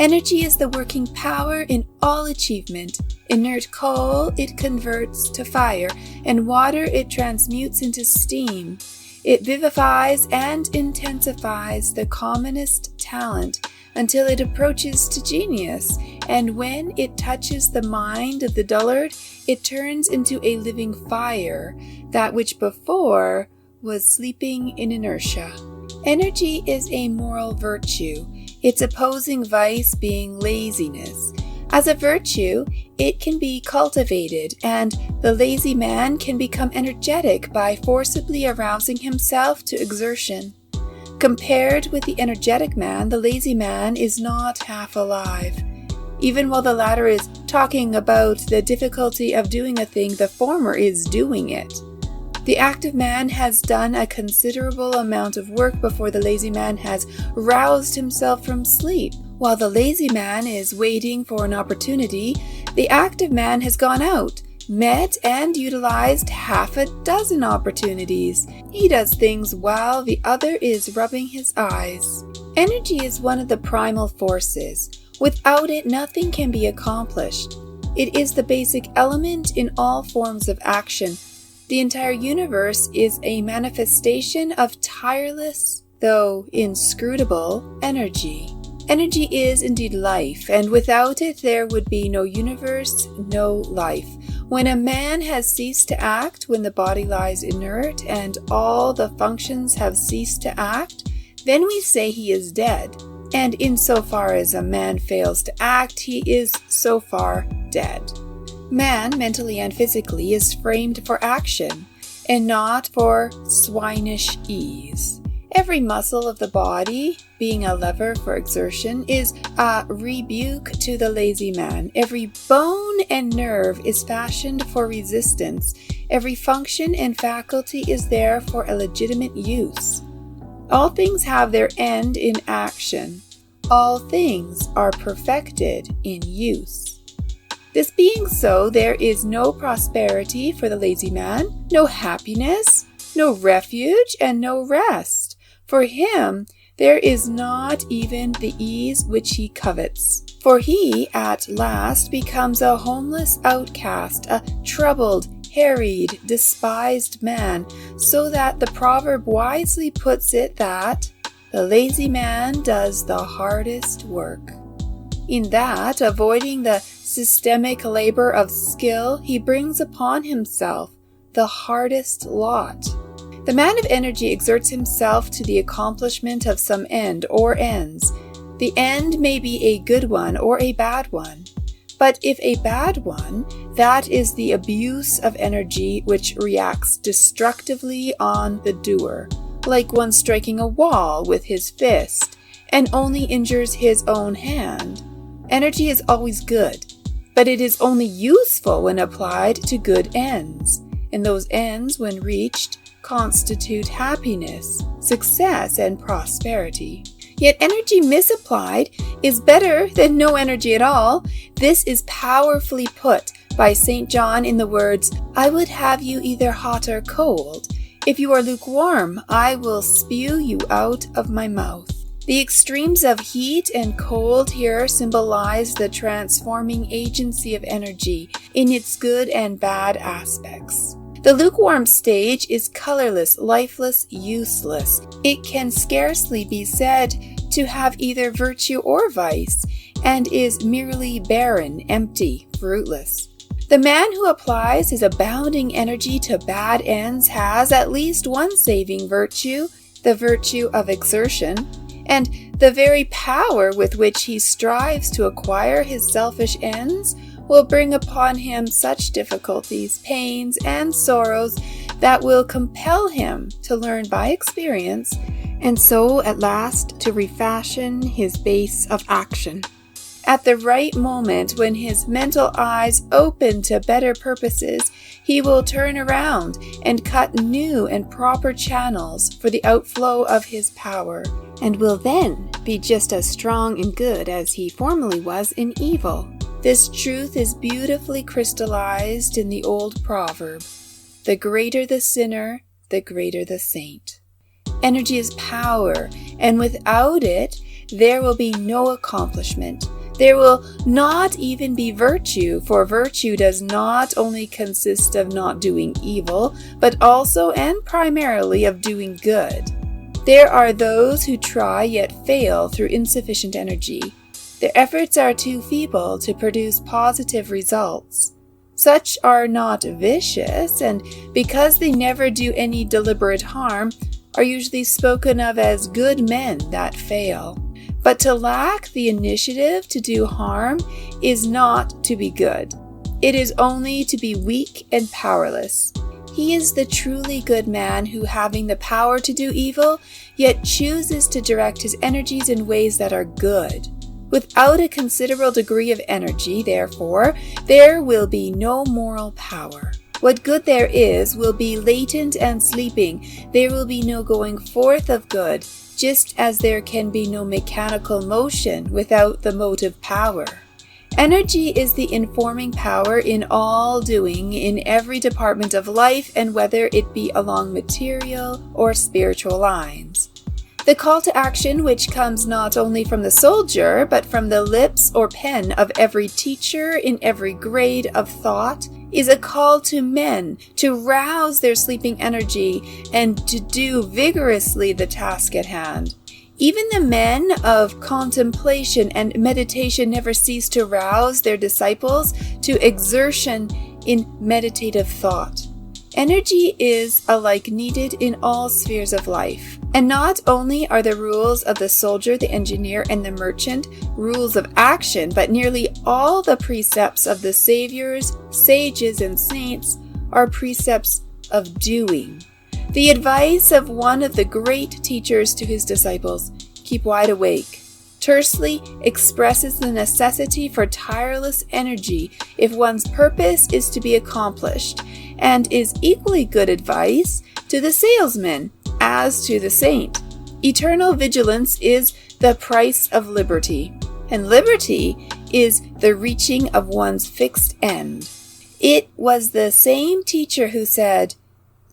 Energy is the working power in all achievement. Inert coal it converts to fire, and water it transmutes into steam. It vivifies and intensifies the commonest talent until it approaches to genius, and when it touches the mind of the dullard, it turns into a living fire, that which before was sleeping in inertia. Energy is a moral virtue, its opposing vice being laziness. As a virtue, it can be cultivated, and the lazy man can become energetic by forcibly arousing himself to exertion. Compared with the energetic man, the lazy man is not half alive. Even while the latter is talking about the difficulty of doing a thing, the former is doing it. The active man has done a considerable amount of work before the lazy man has roused himself from sleep. While the lazy man is waiting for an opportunity, the active man has gone out, met and utilized half a dozen opportunities. He does things while the other is rubbing his eyes. Energy is one of the primal forces. Without it, nothing can be accomplished. It is the basic element in all forms of action. The entire universe is a manifestation of tireless, though inscrutable, energy. Energy is indeed life, and without it there would be no universe, no life. When a man has ceased to act, when the body lies inert and all the functions have ceased to act, then we say he is dead. And insofar as a man fails to act, he is so far dead. Man, mentally and physically, is framed for action, and not for swinish ease. Every muscle of the body, being a lever for exertion, is a rebuke to the lazy man. Every bone and nerve is fashioned for resistance. Every function and faculty is there for a legitimate use. All things have their end in action. All things are perfected in use. This being so, there is no prosperity for the lazy man, no happiness, no refuge, and no rest. For him, there is not even the ease which he covets. For he, at last, becomes a homeless outcast, a troubled, harried, despised man, so that the proverb wisely puts it that the lazy man does the hardest work. In that, avoiding the systemic labor of skill, he brings upon himself the hardest lot. The man of energy exerts himself to the accomplishment of some end or ends. The end may be a good one or a bad one. But if a bad one, that is the abuse of energy which reacts destructively on the doer, like one striking a wall with his fist, and only injures his own hand. Energy is always good, but it is only useful when applied to good ends, and those ends, when reached, constitute happiness, success, and prosperity. Yet energy misapplied is better than no energy at all. This is powerfully put by St. John in the words, "I would have you either hot or cold. If you are lukewarm, I will spew you out of my mouth." The extremes of heat and cold here symbolize the transforming agency of energy in its good and bad aspects. The lukewarm stage is colorless, lifeless, useless. It can scarcely be said to have either virtue or vice, and is merely barren, empty, fruitless. The man who applies his abounding energy to bad ends has at least one saving virtue, the virtue of exertion, and the very power with which he strives to acquire his selfish ends will bring upon him such difficulties, pains, and sorrows that will compel him to learn by experience, and so at last to refashion his base of action. At the right moment, when his mental eyes open to better purposes, he will turn around and cut new and proper channels for the outflow of his power, and will then be just as strong in good as he formerly was in evil. This truth is beautifully crystallized in the old proverb, "The greater the sinner, the greater the saint." Energy is power, and without it, there will be no accomplishment. There will not even be virtue, for virtue does not only consist of not doing evil, but also and primarily of doing good. There are those who try yet fail through insufficient energy. Their efforts are too feeble to produce positive results. Such are not vicious, and because they never do any deliberate harm, are usually spoken of as good men that fail. But to lack the initiative to do harm is not to be good. It is only to be weak and powerless. He is the truly good man who, having the power to do evil, yet chooses to direct his energies in ways that are good. Without a considerable degree of energy, therefore, there will be no moral power. What good there is will be latent and sleeping. There will be no going forth of good, just as there can be no mechanical motion without the motive power. Energy is the informing power in all doing in every department of life, and whether it be along material or spiritual lines. The call to action, which comes not only from the soldier, but from the lips or pen of every teacher in every grade of thought, is a call to men to rouse their sleeping energy and to do vigorously the task at hand. Even the men of contemplation and meditation never cease to rouse their disciples to exertion in meditative thought. Energy is alike needed in all spheres of life. And not only are the rules of the soldier, the engineer, and the merchant rules of action, but nearly all the precepts of the saviors, sages, and saints are precepts of doing. The advice of one of the great teachers to his disciples, "Keep wide awake," tersely expresses the necessity for tireless energy if one's purpose is to be accomplished, and is equally good advice to the salesman as to the saint. Eternal vigilance is the price of liberty, and liberty is the reaching of one's fixed end. It was the same teacher who said,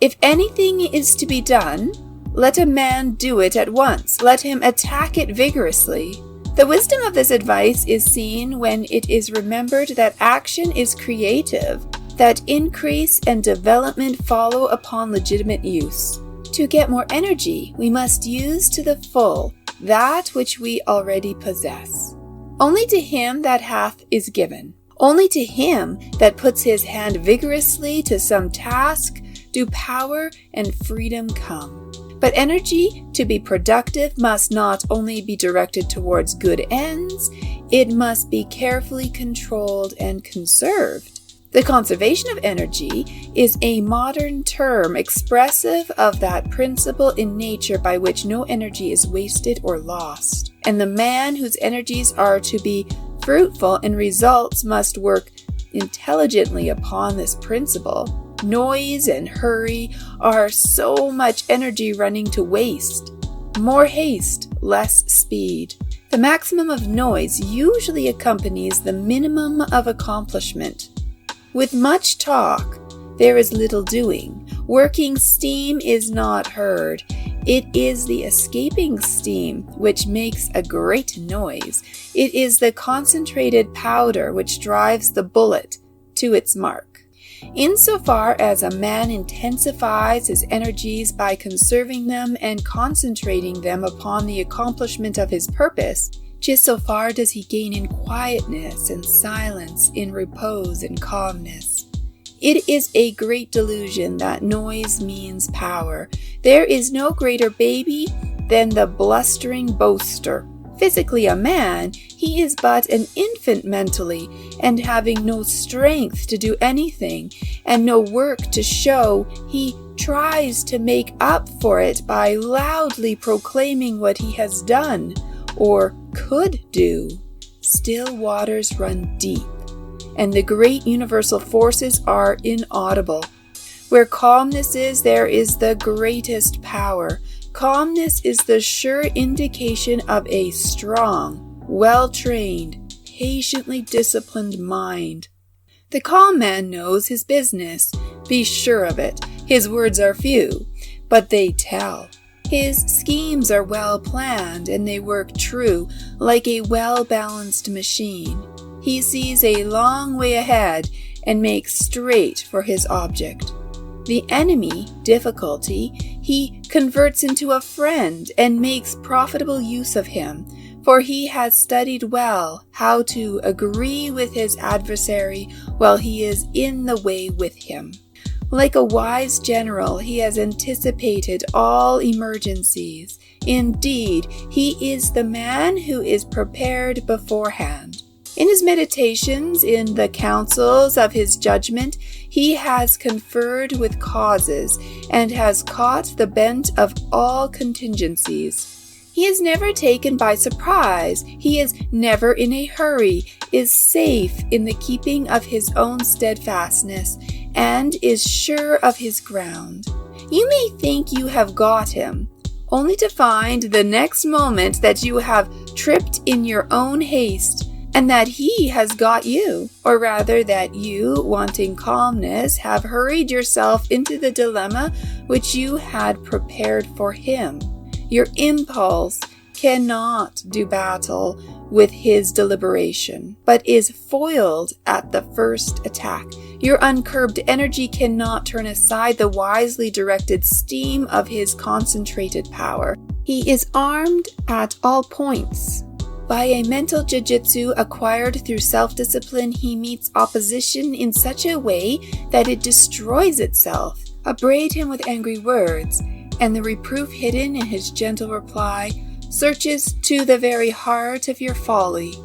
"If anything is to be done, let a man do it at once. Let him attack it vigorously." The wisdom of this advice is seen when it is remembered that action is creative, that increase and development follow upon legitimate use. To get more energy, we must use to the full that which we already possess. Only to him that hath is given. Only to him that puts his hand vigorously to some task do power and freedom come. But energy, to be productive, must not only be directed towards good ends, it must be carefully controlled and conserved. The conservation of energy is a modern term expressive of that principle in nature by which no energy is wasted or lost. And the man whose energies are to be fruitful in results must work intelligently upon this principle. Noise and hurry are so much energy running to waste. More haste, less speed. The maximum of noise usually accompanies the minimum of accomplishment. With much talk, there is little doing. Working steam is not heard. It is the escaping steam which makes a great noise. It is the concentrated powder which drives the bullet to its mark. Insofar as a man intensifies his energies by conserving them and concentrating them upon the accomplishment of his purpose, just so far does he gain in quietness and silence, in repose and calmness. It is a great delusion that noise means power. There is no greater baby than the blustering boaster. Physically a man, he is but an infant mentally, and having no strength to do anything, and no work to show, he tries to make up for it by loudly proclaiming what he has done, or could do. Still waters run deep, and the great universal forces are inaudible. Where calmness is, there is the greatest power. Calmness is the sure indication of a strong, well-trained, patiently disciplined mind. The calm man knows his business. Be sure of it. His words are few, but they tell. His schemes are well planned and they work true, like a well-balanced machine. He sees a long way ahead and makes straight for his object. The enemy, difficulty, he converts into a friend and makes profitable use of him, for he has studied well how to agree with his adversary while he is in the way with him. Like a wise general, he has anticipated all emergencies. Indeed, he is the man who is prepared beforehand. In his meditations, in the councils of his judgment, he has conferred with causes and has caught the bent of all contingencies. He is never taken by surprise. He is never in a hurry, is safe in the keeping of his own steadfastness, and is sure of his ground. You may think you have got him, only to find the next moment that you have tripped in your own haste, and that he has got you, or rather that you, wanting calmness, have hurried yourself into the dilemma which you had prepared for him. Your impulse cannot do battle with his deliberation, but is foiled at the first attack. Your uncurbed energy cannot turn aside the wisely directed steam of his concentrated power. He is armed at all points. By a mental jujitsu acquired through self-discipline, he meets opposition in such a way that it destroys itself. Upbraid him with angry words, and the reproof hidden in his gentle reply searches to the very heart of your folly,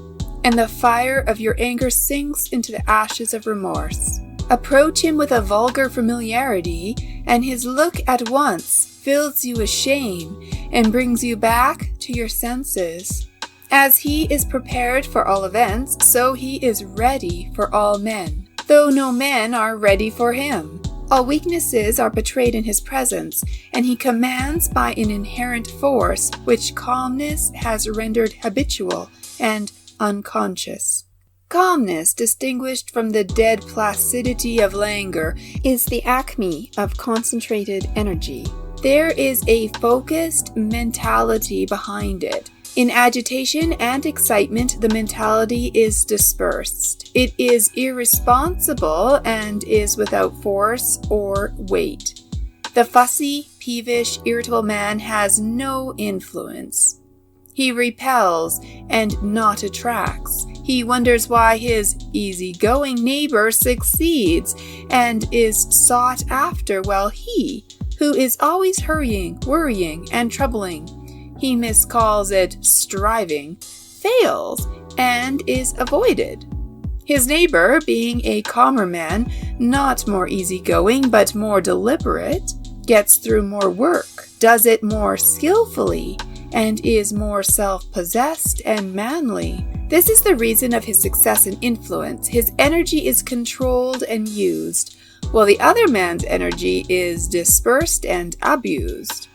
and the fire of your anger sinks into the ashes of remorse. Approach him with a vulgar familiarity, and his look at once fills you with shame and brings you back to your senses. As he is prepared for all events, so he is ready for all men, though no men are ready for him. All weaknesses are betrayed in his presence, and he commands by an inherent force which calmness has rendered habitual and unconscious. Calmness, distinguished from the dead placidity of languor, is the acme of concentrated energy. There is a focused mentality behind it. In agitation and excitement, the mentality is dispersed. It is irresponsible and is without force or weight. The fussy, peevish, irritable man has no influence. He repels and not attracts. He wonders why his easygoing neighbor succeeds and is sought after, while he, who is always hurrying, worrying, and troubling, he miscalls it striving, fails, and is avoided. His neighbor, being a calmer man, not more easygoing but more deliberate, gets through more work, does it more skillfully, and is more self-possessed and manly. This is the reason of his success and influence. His energy is controlled and used, while the other man's energy is dispersed and abused.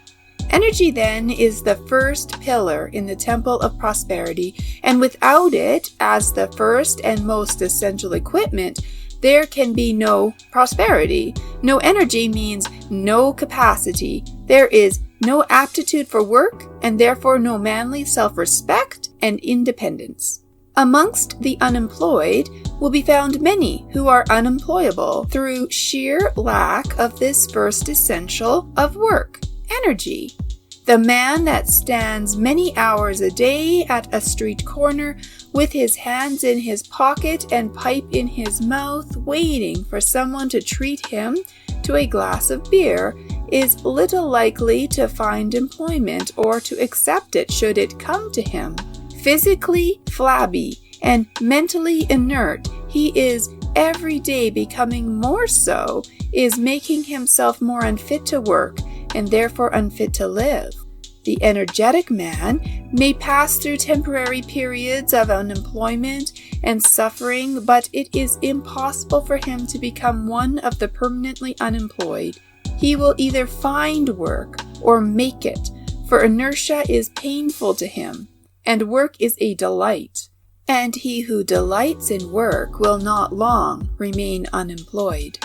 Energy, then, is the first pillar in the temple of prosperity, and without it, as the first and most essential equipment, there can be no prosperity. No energy means no capacity. There is no aptitude for work, and therefore no manly self-respect and independence. Amongst the unemployed will be found many who are unemployable through sheer lack of this first essential of work, energy. The man that stands many hours a day at a street corner with his hands in his pocket and pipe in his mouth, waiting for someone to treat him to a glass of beer, is little likely to find employment or to accept it should it come to him. Physically flabby and mentally inert, he is every day becoming more so, is making himself more unfit to work and therefore unfit to live. The energetic man may pass through temporary periods of unemployment and suffering, but it is impossible for him to become one of the permanently unemployed. He will either find work or make it, for inertia is painful to him, and work is a delight. And he who delights in work will not long remain unemployed.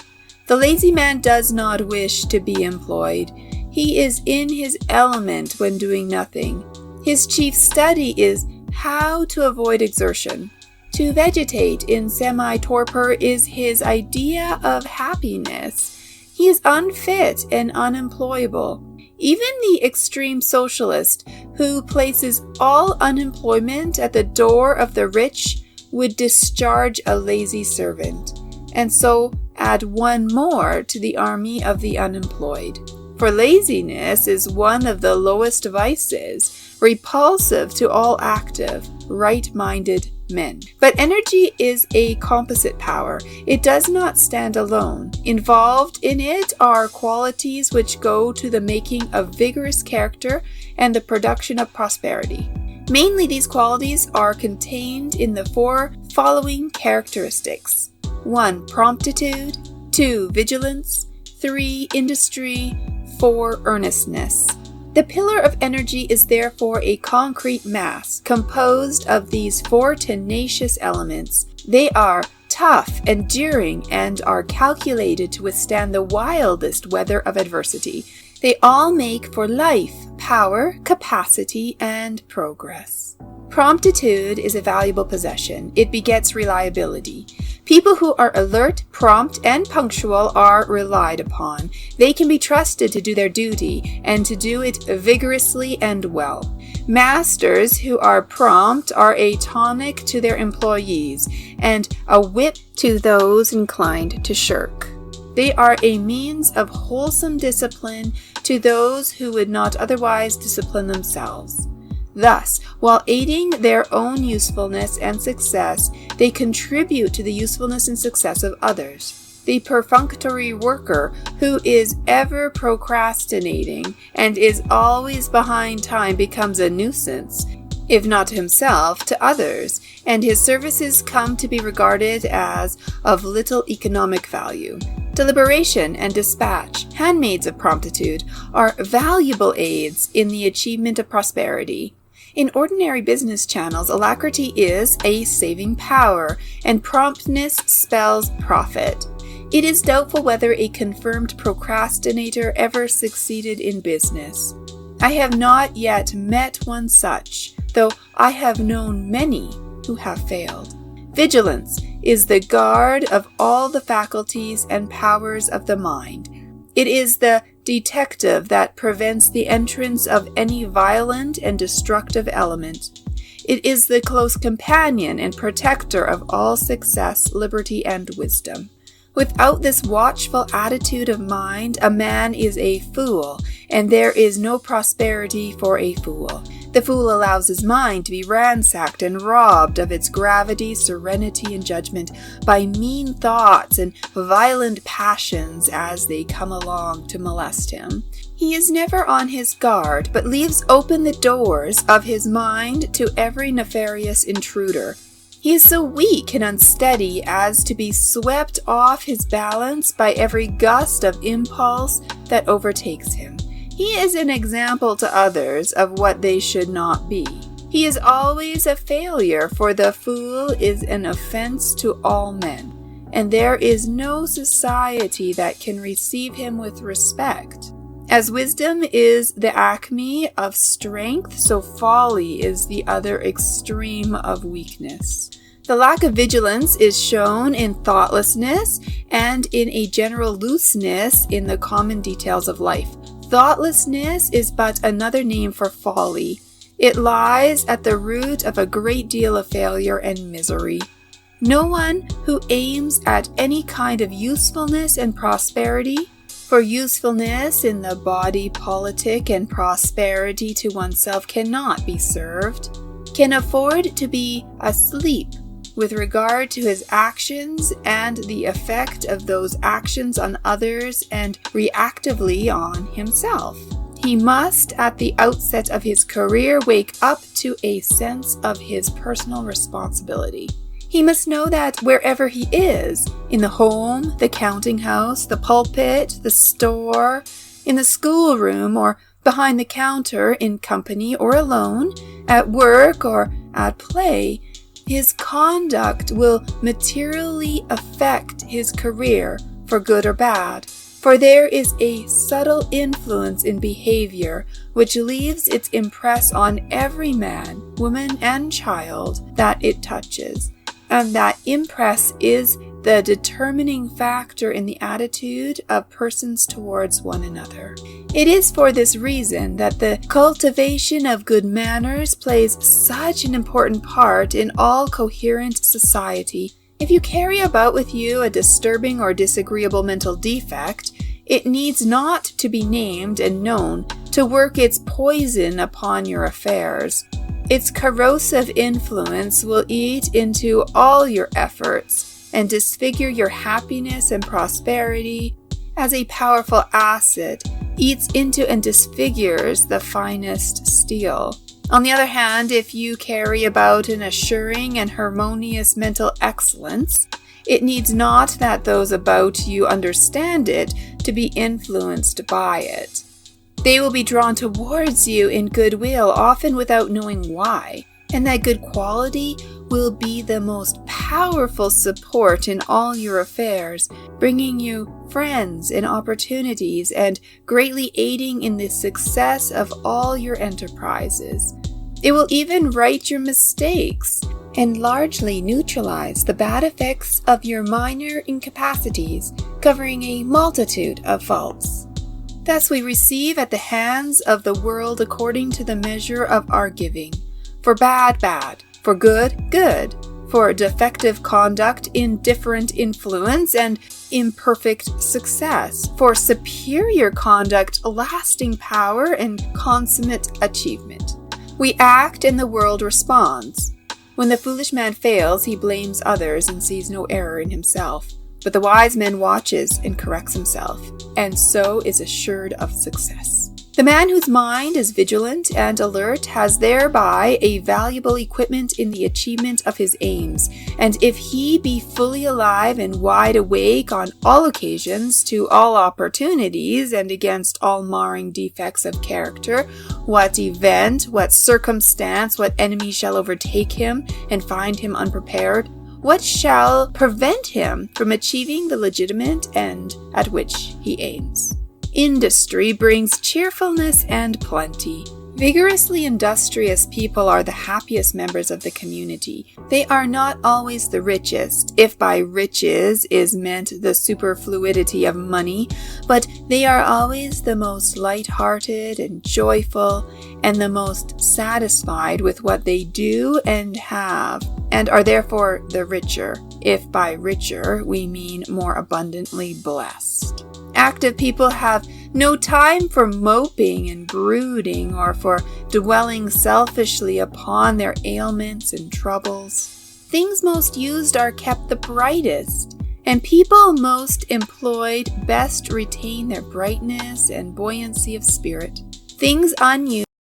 The lazy man does not wish to be employed. He is in his element when doing nothing. His chief study is how to avoid exertion. To vegetate in semi-torpor is his idea of happiness. He is unfit and unemployable. Even the extreme socialist who places all unemployment at the door of the rich would discharge a lazy servant, and so add one more to the army of the unemployed. For laziness is one of the lowest vices, repulsive to all active, right-minded men. But energy is a composite power. It does not stand alone. Involved in it are qualities which go to the making of vigorous character and the production of prosperity. Mainly these qualities are contained in the four following characteristics. 1. Promptitude. 2. Vigilance. 3. Industry. 4. Earnestness. The pillar of energy is therefore a concrete mass composed of these four tenacious elements. They are tough, enduring, and are calculated to withstand the wildest weather of adversity. They all make for life, power, capacity, and progress. Promptitude is a valuable possession. It begets reliability. People who are alert, prompt, and punctual are relied upon. They can be trusted to do their duty and to do it vigorously and well. Masters who are prompt are a tonic to their employees and a whip to those inclined to shirk. They are a means of wholesome discipline to those who would not otherwise discipline themselves. Thus, while aiding their own usefulness and success, they contribute to the usefulness and success of others. The perfunctory worker who is ever procrastinating and is always behind time becomes a nuisance, if not to himself, to others, and his services come to be regarded as of little economic value. Deliberation and dispatch, handmaids of promptitude, are valuable aids in the achievement of prosperity. In ordinary business channels, alacrity is a saving power, and promptness spells profit. It is doubtful whether a confirmed procrastinator ever succeeded in business. I have not yet met one such, though I have known many who have failed. Vigilance is the guard of all the faculties and powers of the mind. It is the detective that prevents the entrance of any violent and destructive element. It is the close companion and protector of all success, liberty, and wisdom. Without this watchful attitude of mind, a man is a fool, and there is no prosperity for a fool. The fool allows his mind to be ransacked and robbed of its gravity, serenity, and judgment by mean thoughts and violent passions as they come along to molest him. He is never on his guard, but leaves open the doors of his mind to every nefarious intruder. He is so weak and unsteady as to be swept off his balance by every gust of impulse that overtakes him. He is an example to others of what they should not be. He is always a failure, for the fool is an offense to all men, and there is no society that can receive him with respect. As wisdom is the acme of strength, so folly is the other extreme of weakness. The lack of vigilance is shown in thoughtlessness and in a general looseness in the common details of life. Thoughtlessness is but another name for folly. It lies at the root of a great deal of failure and misery. No one who aims at any kind of usefulness and prosperity, for usefulness in the body politic and prosperity to oneself cannot be served, can afford to be asleep with regard to his actions and the effect of those actions on others and reactively on himself. He must, at the outset of his career, wake up to a sense of his personal responsibility. He must know that wherever he is, in the home, the counting house, the pulpit, the store, in the schoolroom, or behind the counter, in company or alone, at work or at play, his conduct will materially affect his career for good or bad. For there is a subtle influence in behavior which leaves its impress on every man, woman, and child that it touches, and that impress is the determining factor in the attitude of persons towards one another. It is for this reason that the cultivation of good manners plays such an important part in all coherent society. If you carry about with you a disturbing or disagreeable mental defect, it needs not to be named and known to work its poison upon your affairs. Its corrosive influence will eat into all your efforts and disfigure your happiness and prosperity, as a powerful acid eats into and disfigures the finest steel. On the other hand, if you carry about an assuring and harmonious mental excellence, it needs not that those about you understand it to be influenced by it. They will be drawn towards you in goodwill, often without knowing why, and that good quality will be the most powerful support in all your affairs, bringing you friends and opportunities and greatly aiding in the success of all your enterprises. It will even right your mistakes and largely neutralize the bad effects of your minor incapacities, covering a multitude of faults. Thus we receive at the hands of the world according to the measure of our giving. For bad, bad. For good, good. For defective conduct, indifferent influence, and imperfect success. For superior conduct, lasting power, and consummate achievement. We act and the world responds. When the foolish man fails, he blames others and sees no error in himself. But the wise man watches and corrects himself, and so is assured of success. The man whose mind is vigilant and alert has thereby a valuable equipment in the achievement of his aims, and if he be fully alive and wide awake on all occasions, to all opportunities, and against all marring defects of character, what event, what circumstance, what enemy shall overtake him and find him unprepared? What shall prevent him from achieving the legitimate end at which he aims? Industry brings cheerfulness and plenty. Vigorously industrious people are the happiest members of the community. They are not always the richest, if by riches is meant the superfluidity of money, but they are always the most light-hearted and joyful, and the most satisfied with what they do and have, and are therefore the richer, if by richer we mean more abundantly blessed. Active people have no time for moping and brooding or for dwelling selfishly upon their ailments and troubles. Things most used are kept the brightest, and people most employed best retain their brightness and buoyancy of spirit. Things unused